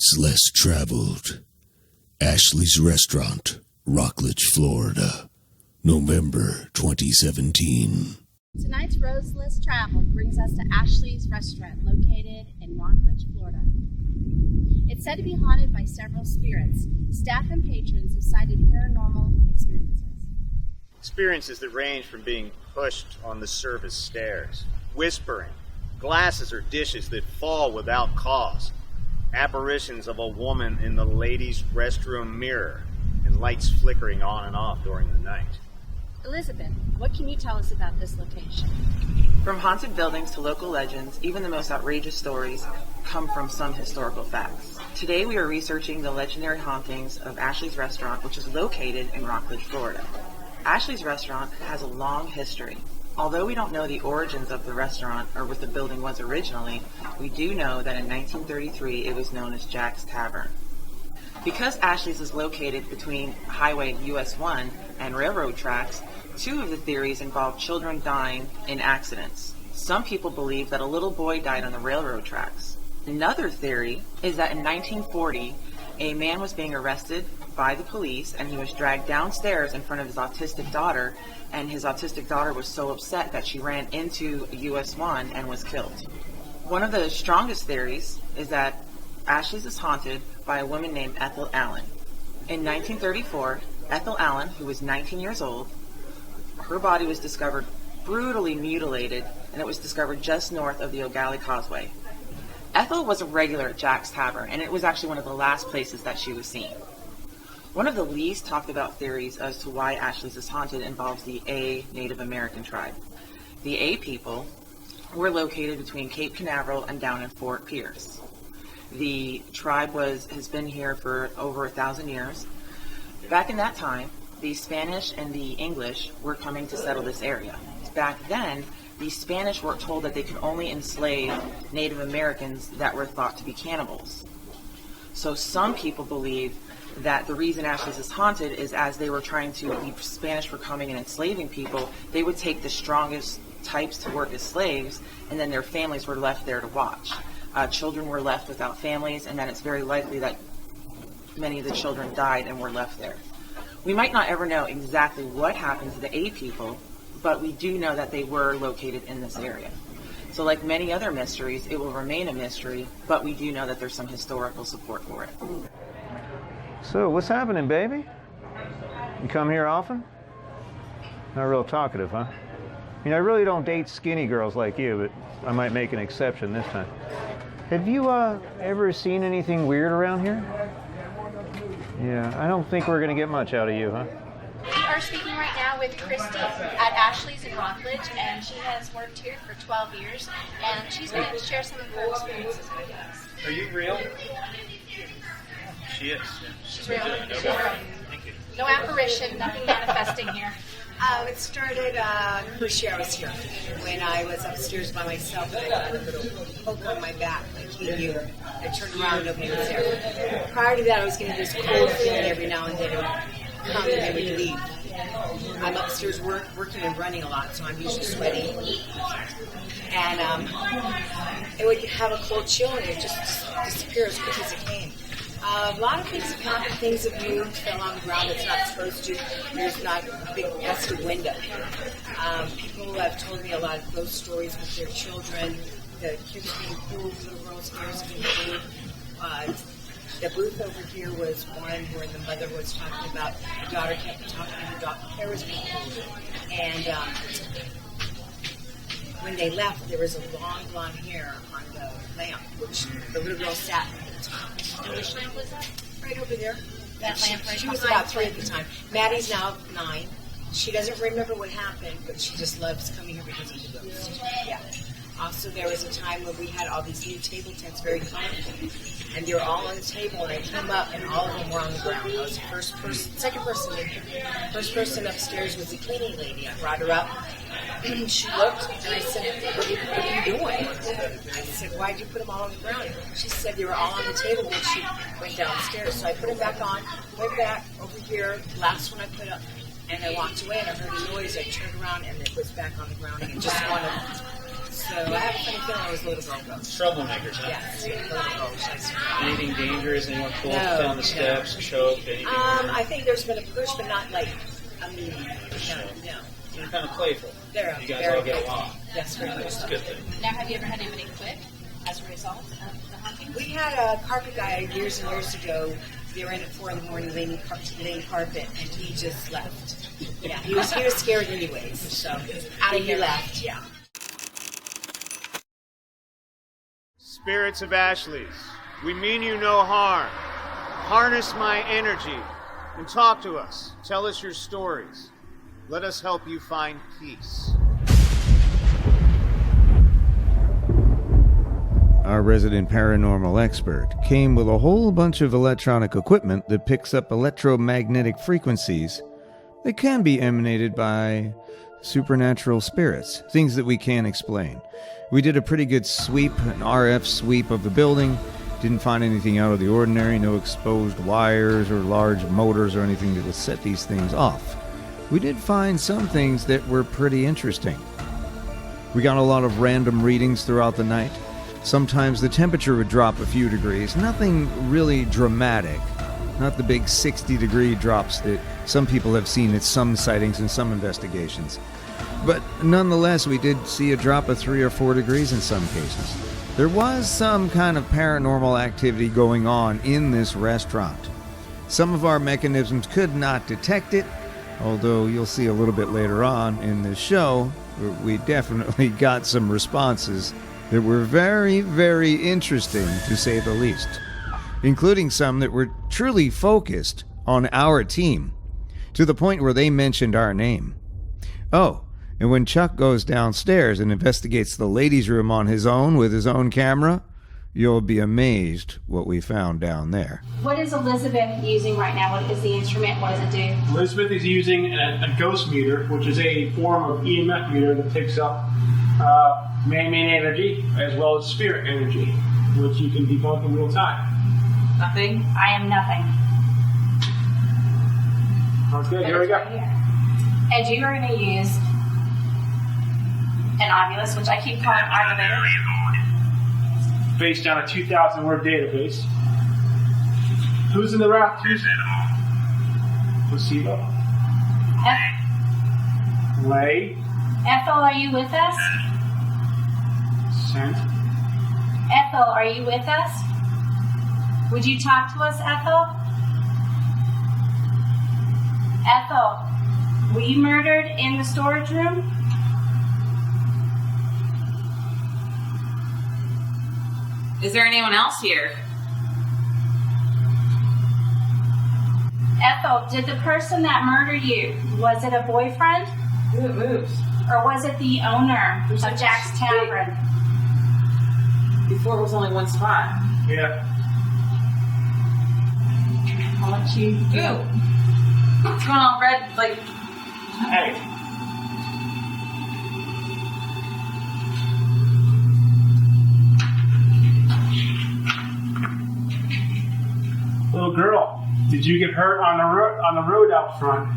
Roads Less Traveled. Ashley's Restaurant, Rockledge, Florida. November 2017. Tonight's Roads Less Traveled brings us to Ashley's Restaurant, located in Rockledge, Florida. It's said to be haunted by several spirits. Staff and patrons have cited paranormal experiences. Experiences that range from being pushed on the service stairs, whispering, glasses or dishes that fall without cause, apparitions of a woman in the ladies' restroom mirror, and lights flickering on and off during the night. Elizabeth, what can you tell us about this location? From haunted buildings to local legends, even the most outrageous stories come from some historical facts. Today we are researching the legendary hauntings of Ashley's Restaurant, which is located in Rockledge, Florida. Ashley's Restaurant has a long history. Although we don't know the origins of the restaurant or what the building was originally, we do know that in 1933 it was known as Jack's Tavern. Because Ashley's is located between Highway US 1 and railroad tracks, two of the theories involve children dying in accidents. Some people believe that a little boy died on the railroad tracks. Another theory is that in 1940, a man was being arrested by the police and he was dragged downstairs in front of his autistic daughter, and his autistic daughter was so upset that she ran into US 1 and was killed. One of the strongest theories is that Ashley's is haunted by a woman named Ethel Allen. In 1934, Ethel Allen, who was 19 years old, her body was discovered brutally mutilated, and it was discovered just north of the O'Galley Causeway. Ethel was a regular at Jack's Tavern, and it was actually one of the last places that she was seen. One of the least talked about theories as to why Ashley's is haunted involves the A Native American tribe. The A people were located between Cape Canaveral and down in Fort Pierce. The tribe has been here for over 1,000 years. Back in that time, the Spanish and the English were coming to settle this area. Back then, the Spanish were told that they could only enslave Native Americans that were thought to be cannibals. So some people believe that the reason Ashley's is haunted is as they were trying to, the Spanish were coming and enslaving people, they would take the strongest types to work as slaves, and then their families were left there to watch. Children were left without families, and then it's very likely that many of the children died and were left there. We might not ever know exactly what happened to the A people, but we do know that they were located in this area. So like many other mysteries, it will remain a mystery, but we do know that there's some historical support for it. So, what's happening, baby? You come here often? Not real talkative, huh? I really don't date skinny girls like you, but I might make an exception this time. Have you ever seen anything weird around here? Yeah, I don't think we're going to get much out of you, huh? We are speaking right now with Christy at Ashley's in Rockledge, and she has worked here for 12 years, and she's going to share some of her experiences with us. Are you real? She is. She's real. She's real. Thank you. No apparition, nothing manifesting here. It started first year I was here when I was upstairs by myself and I got a little poke on my back, like he knew. I turned around, nobody was there. Prior to that, I was getting this cold feeling every now and then. It would come and they would leave. I'm upstairs working and running a lot, so I'm usually sweaty. And it would have a cold chill and it would just disappear as quick as it came. A lot of things have happened. Things have moved, fell on the ground it's not supposed to. There's not a big gusted window. People have told me a lot of ghost stories with their children. The kids being pulled, little girls' ears being pulled. The booth over here was one where the mother was talking about the daughter kept talking to the daughter. Hair was being pulled. And when they left, there was a long blonde hair on the lamp, which the little girl sat on the top. And which lamp was that? Right over there. That lamp right She was behind about 3 at the time. Maddie's now 9. She doesn't remember what happened, but she just loves coming here because of the ghost. Yeah. Also, there was a time when we had all these new table tents, very colorful, and they were all on the table, and I came up, and all of them were on the ground. I was the second person upstairs was the cleaning lady. I brought her up. She looked, and I said, what are you doing? I said, why'd you put them all on the ground? She said they were all on the table when she went downstairs. So I put them back on, went back over here, last one I put up, and I walked away, and I heard a noise. I turned around, and it was back on the ground again. Just one of them. So I have a funny feeling it was a little girl ghost. Troublemakers, huh? Yes, little ghost. Anything dangerous? Anyone pulled down the steps, choked, anything? I think there's been a push, but not like, no. They're kind of playful. You guys all get along. Yes, very much. That's a good thing. Now, have you ever had anybody quit as a result of the haunting? We had a carpet guy years and years ago. They were in at 4 in the morning laying carpet, and he just left. Yeah, he was scared anyways, so out of here left. Yeah. Spirits of Ashley's, we mean you no harm. Harness my energy and talk to us. Tell us your stories. Let us help you find peace. Our resident paranormal expert came with a whole bunch of electronic equipment that picks up electromagnetic frequencies that can be emanated by supernatural spirits, things that we can't explain. We did a pretty good sweep, an RF sweep of the building. Didn't find anything out of the ordinary, no exposed wires or large motors or anything that would set these things off. We did find some things that were pretty interesting. We got a lot of random readings throughout the night. Sometimes the temperature would drop a few degrees, nothing really dramatic. Not the big 60-degree drops that some people have seen at some sightings and some investigations. But nonetheless, we did see a drop of 3 or 4 degrees in some cases. There was some kind of paranormal activity going on in this restaurant. Some of our mechanisms could not detect it, although you'll see a little bit later on in this show, we definitely got some responses that were very, very interesting, to say the least, including some that were truly focused on our team, to the point where they mentioned our name. Oh, and when Chuck goes downstairs and investigates the ladies' room on his own with his own camera, you'll be amazed what we found down there. What is Elizabeth using right now? What is the instrument? What does it do? Elizabeth is using a ghost meter, which is a form of EMF meter that picks up man-made energy as well as spirit energy, which you can debunk in real time. Nothing? I am nothing. Okay, here we go. And you are going to use an Ovilus, which I keep calling Argovator. Based on a 2,000-word database. Who's in the raft? Placebo. Lay. Ethel, are you with us? Scent. Ethel, are you with us? Would you talk to us, Ethel? Ethel, were you murdered in the storage room? Is there anyone else here? Ethel, did the person that murdered you, was it a boyfriend? Ooh, it moves. Or was it the owner of Jack's Tavern? Before it was only one spot. Yeah. I'll let you Ooh. It's going all red, like... Hey. Little girl, did you get hurt on the road out front?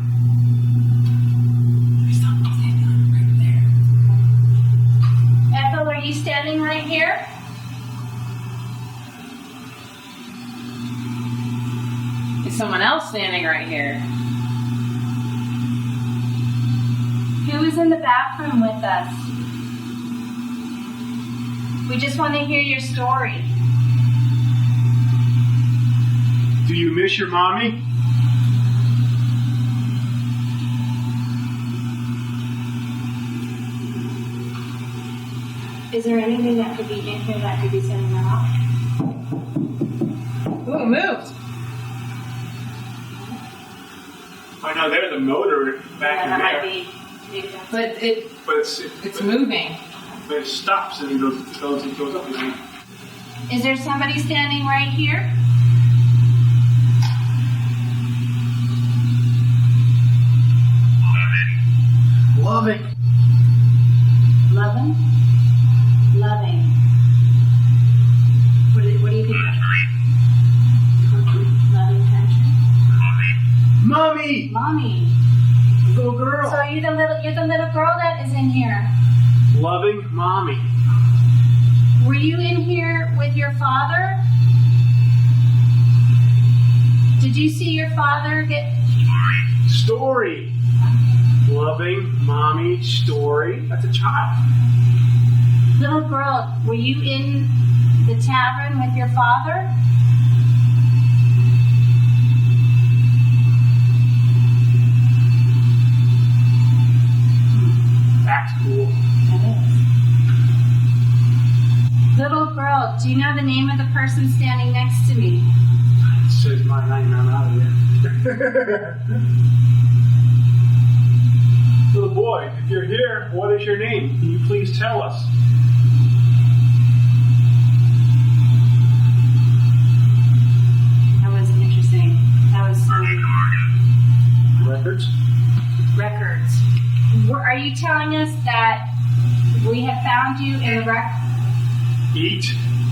Ethel, are you standing right here? Is someone else standing right here? Who is in the bathroom with us? We just want to hear your story. Do you miss your mommy? Is there anything that could be in here that could be sending them off? Ooh, it moved. I know there's a motor back in that there. might be. Maybe that's But It's moving. But it stops and it goes up again. Is there somebody standing right here? Loving. Loving? Loving. What do you think? Loving country? Mommy! Mommy. Little girl. So you're the little girl that is in here. Loving mommy. Were you in here with your father? Did you see your father get... Story. Loving mommy story. That's a child. Little girl, were you in the tavern with your father? That's cool. Little girl, do you know the name of the person standing next to me? It says my name, I'm out of here. Little boy, if you're here, what is your name? Can you please tell us? That was interesting. That was some Records? records. Are you telling us that we have found you in the Eat.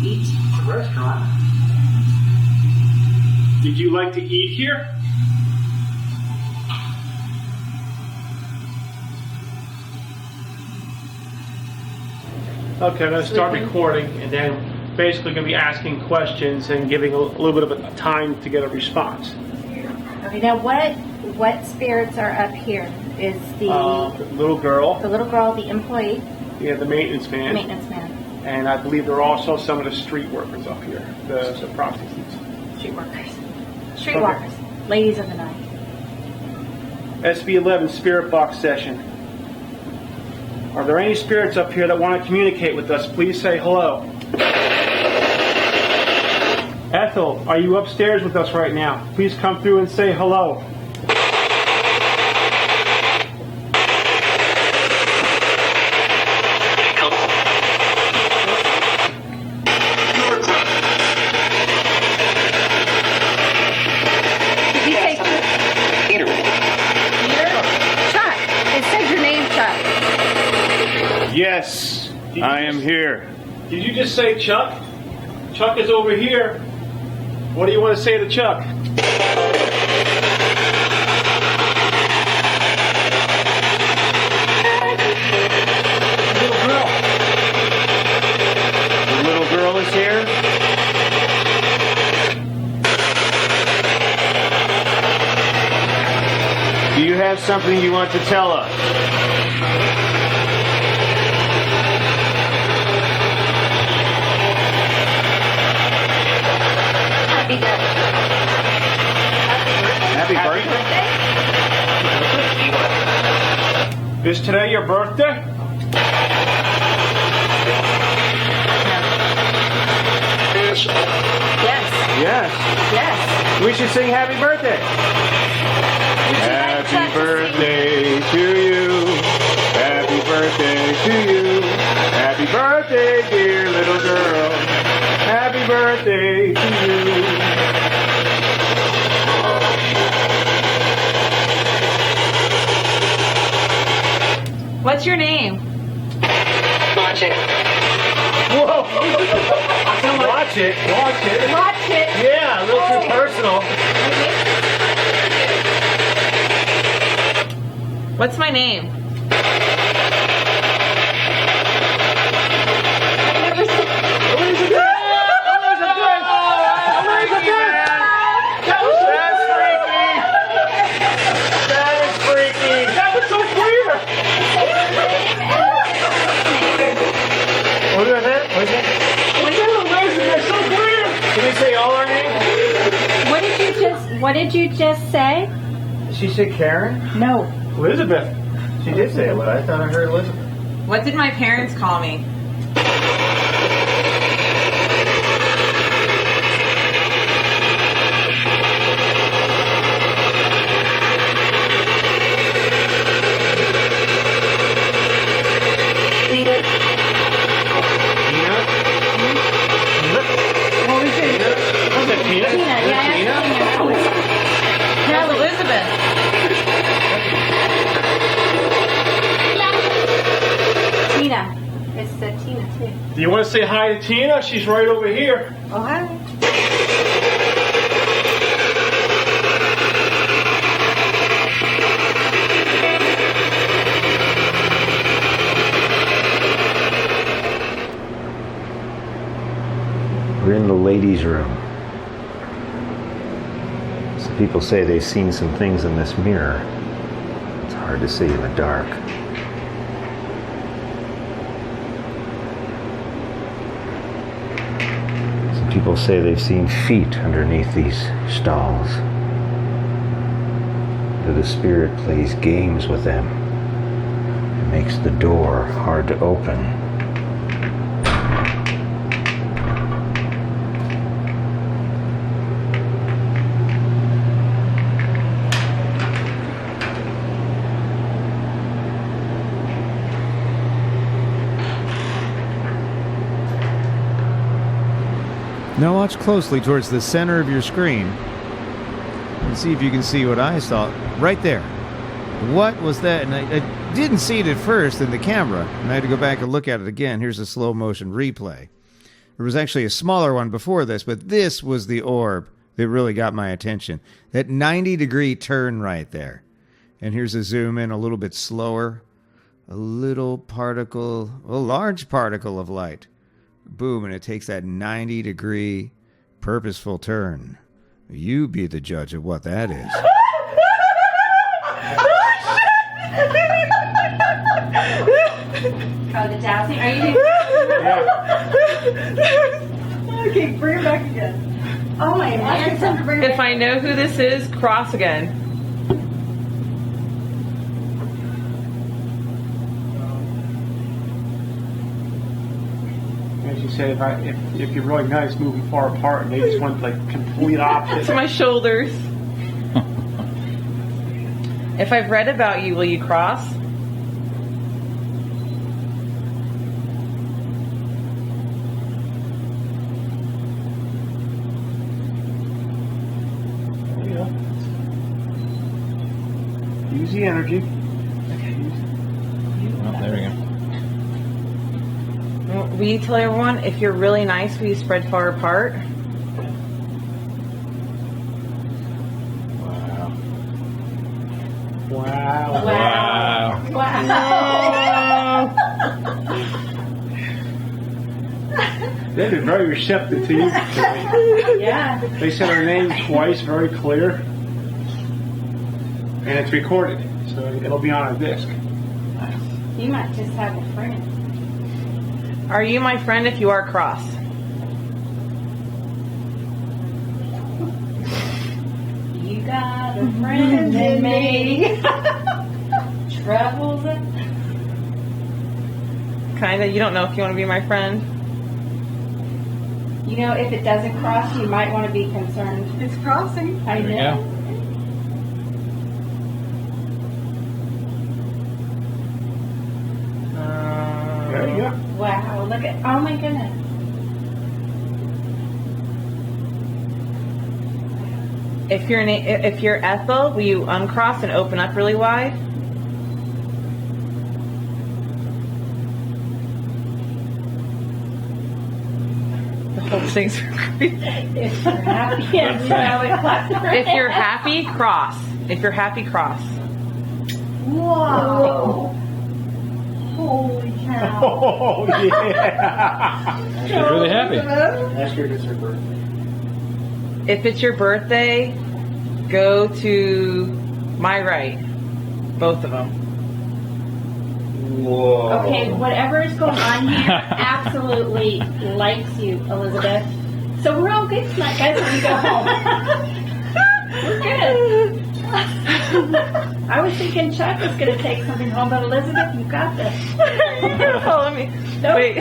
Eat? The restaurant. Did you like to eat here? Okay, I'm going to start recording and then basically going to be asking questions and giving a little bit of a time to get a response. Okay, now what spirits are up here? Is the little girl. the little girl the employee? Yeah, the maintenance The man. maintenance man. And I believe there are also some of the street workers up here, the prostitutes. Street workers. Streetwalkers. Ladies of the night. SB11 Spirit Box session. Are there any spirits up here that want to communicate with us? Please say hello. Ethel, are you upstairs with us right now? Please come through and say hello. Did you say Peter? Chuck. It said your name, Chuck. Yes, I am here. Did you just say Chuck? Chuck is over here. What do you want to say to Chuck? Little girl. The little girl is here. Do you have something you want to tell us? Happy birthday. Is today your birthday? Yes. Yes. Yes. We should sing happy birthday. Happy birthday to you. Happy birthday to you. Happy birthday, dear little girl. Happy birthday to you. What's your name? Watch it. Whoa! Watch it. Watch it. Watch it. Yeah, a little too personal. What's my name? What did you just say? Did she say Karen? No. Elizabeth. She did say it, but I thought I heard Elizabeth. What did my parents call me? Do you want to say hi to Tina? She's right over here. Oh, hi. in the ladies' room. Some people say they've seen some things in this mirror. It's hard to see in the dark. Some people say they've seen feet underneath these stalls. That the spirit plays games with them. It makes the door hard to open. Now watch closely towards the center of your screen and see if you can see what I saw right there. What was that? And I didn't see it at first in the camera, and I had to go back and look at it again. Here's a slow motion replay. There was actually a smaller one before this, but this was the orb that really got my attention. That 90-degree turn right there. And here's a zoom in a little bit slower. A little particle, a large particle of light. Boom, and it takes that 90-degree purposeful turn. You be the judge of what that is. Oh, the dowsing? Are you doing Okay, bring it back again. Oh my God. If I know who this is, cross again. As you say, if you're really nice, moving far apart, and they just went like complete opposite. To my shoulders. If I've read about you, will you cross? Use the energy. Oh, there we go. Will you tell everyone, if you're really nice, will you spread far apart? Wow. Wow. They've been very receptive to you. Yeah. They said our name twice, very clear. And it's recorded, so it'll be on a disc. You might just have a friend. Are you my friend if you are cross? You got a friend in me. Troubles. Kinda. You don't know if you want to be my friend. You know, if it doesn't cross, you might want to be concerned. It's crossing. I There we know. go. There you go. Wow, look at, oh my goodness. If you're Ethel, will you uncross and open up really wide? The whole thing's creepy. If you're happy, yes, you know, it claps her If you're hands. happy, cross. If you're happy, cross. Whoa. Holy cow. Oh, yeah. She's really happy. Ask her if it's her birthday. If it's your birthday, go to my right. Both of them. Whoa. Okay, whatever is going on here absolutely likes you, Elizabeth. So we're all good tonight, guys, when we go home. We're good. I was thinking Chuck was going to take something home, but Elizabeth, you got this. You're gonna follow me. Nope. Wait.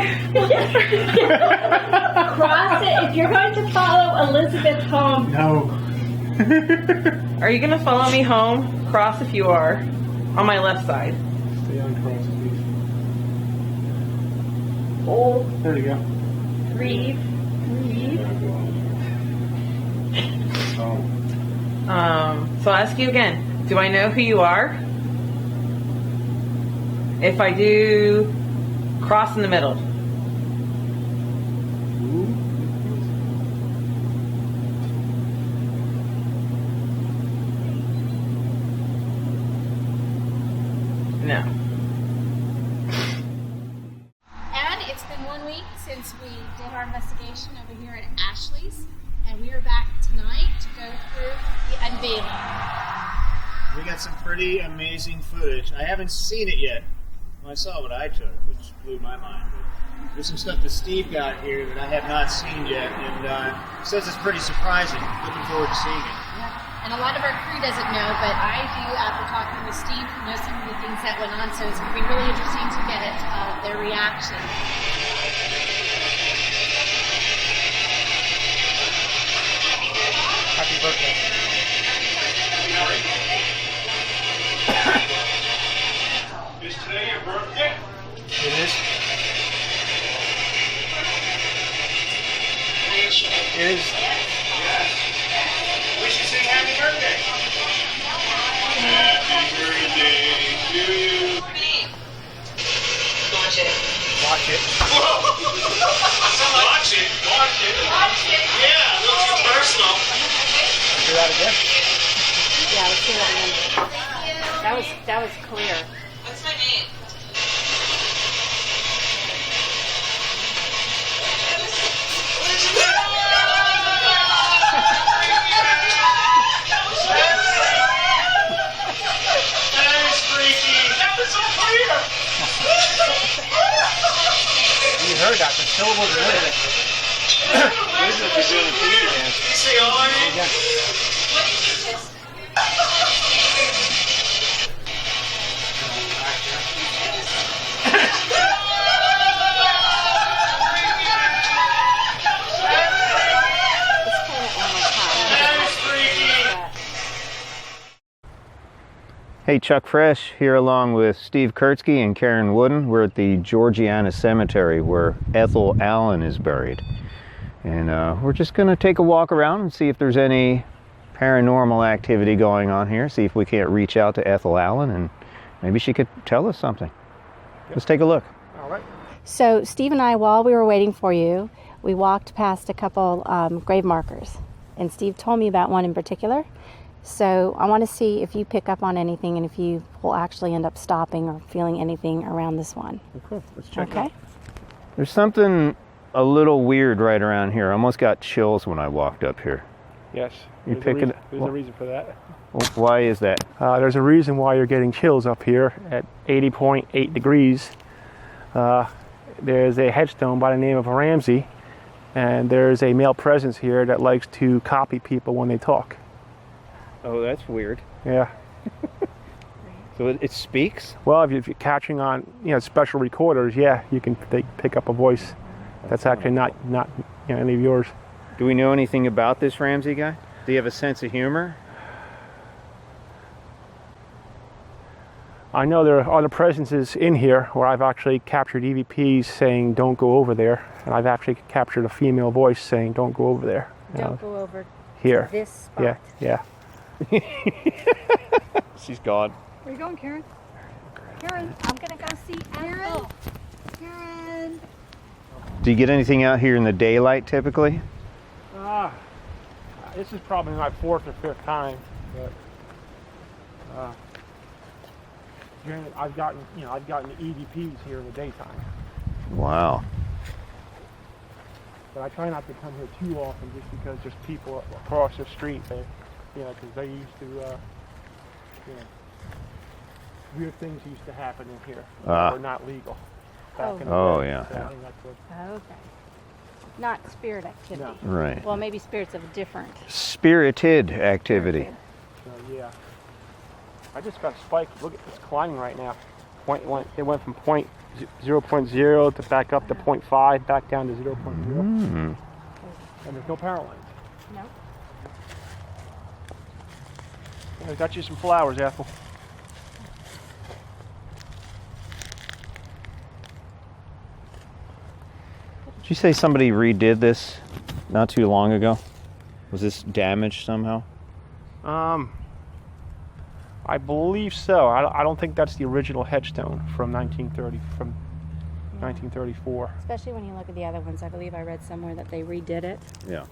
Cross it. If you're going to follow Elizabeth home, No. Are you gonna follow me home? Cross if you are. On my left side. Stay on cross, please. hold, There you go. breathe. So I'll ask you again. Do I know who you are? If I do, cross in the middle. No. And it's been one 1 week since we did our investigation over here at Ashley's, and we are back tonight to go through the unveiling. We got some pretty amazing footage. I haven't seen it yet. Well, I saw what I took, which blew my mind. But there's some stuff that Steve got here that I have not seen yet, and says it's pretty surprising. Looking forward to seeing it. And a lot of our crew doesn't know, but I do after talking with Steve, who knows some of the things that went on, so it's going to be really interesting to get their reaction. Happy birthday. Is today your birthday? It is? It is. We should sing happy birthday. Happy birthday to you. Watch it. Watch it. Watch it. Watch it. Watch it. Yeah, a little too personal. Do that again? Yeah, let's do that again. That was clear. What's my name? That is freaky. That was so clear. You heard that. The syllables are in it. This is just doing a TV dance. You say all my name? Hey, Chuck Fresh here along with Steve Kurtzky and Karen Wooden. We're at the Georgiana Cemetery where Ethel Allen is buried. And we're just going to take a walk around and see if there's any paranormal activity going on here. See if we can't reach out to Ethel Allen and maybe she could tell us something. Let's take a look. All right. So Steve and I, while we were waiting for you, we walked past a couple grave markers. And Steve told me about one in particular. So I want to see if you pick up on anything and if you will actually end up stopping or feeling anything around this one. Okay, let's check it out. Okay? There's something a little weird right around here. I almost got chills when I walked up here. Yes. You There's picking? a reason for that. Why is that? There's a reason why you're getting chills up here at 80.8 degrees. There's a headstone by the name of Ramsey, and there's a male presence here that likes to copy people when they talk. Oh, that's weird. Yeah. So it speaks? Well, if you're catching on, special recorders, yeah, you can pick up a voice that's actually not any of yours. Do we know anything about this Ramsey guy? Do you have a sense of humor? I know there are other presences in here where I've actually captured EVPs saying don't go over there, and I've actually captured a female voice saying don't go over there. Don't go over here. to this spot. Yeah. She's gone. Where are you going, Karen? Karen, I'm gonna go see Ethel. Karen. Do you get anything out here in the daylight typically? This is probably my fourth or fifth time, but I've gotten EVPs here in the daytime. Wow. But I try not to come here too often, just because there's people across the street. Because they used to, weird things used to happen in here that were not legal back in the day. Oh, yeah. So I think that's what, Okay. Not spirit activity. No. Right. Well, maybe spirits of a different. Spirited activity. so yeah. I just got spiked. Look at this climbing right now. It went from 0.0 to back up to 0.5, back down to 0.0. And there's no power lines. No. I got you some flowers, Ethel. Did you say somebody redid this not too long ago? Was this damaged somehow? I believe so. I don't think that's the original headstone from 1934. Especially when you look at the other ones. I believe I read somewhere that they redid it. Yeah.